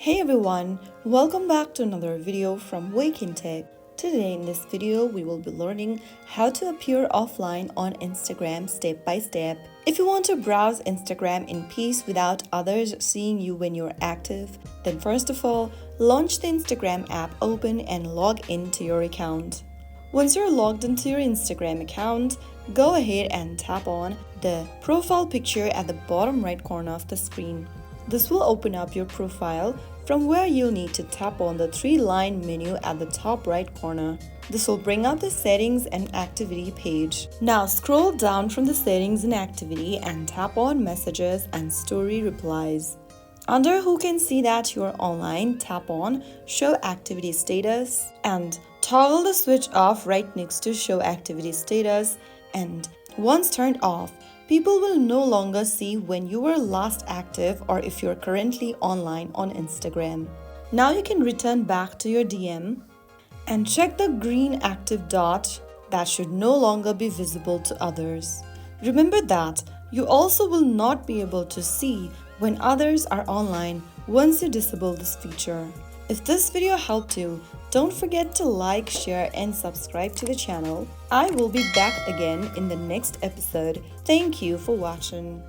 Hey everyone, welcome back to another video from Wake&Tech. Today in this video, we will be learning how to appear offline on Instagram step by step. If you want to browse Instagram in peace without others seeing you when you're active, then first of all, launch the Instagram app open and log into your account. Once you're logged into your Instagram account, go ahead and tap on the profile picture at the bottom right corner of the screen. This will open up your profile, from where you'll need to tap on the three-line menu at the top right corner. This will bring up the settings and activity page. Now scroll down from the settings and activity and tap on messages and story replies. Under who can see that you're online, tap on show activity status and toggle the switch off right next to show activity status, and once turned off, people will no longer see when you were last active or if you're currently online on Instagram. Now you can return back to your DM and check the green active dot that should no longer be visible to others. Remember that you also will not be able to see when others are online once you disable this feature. If this video helped you, don't forget to like, share and subscribe to the channel. I will be back again in the next episode. Thank you for watching.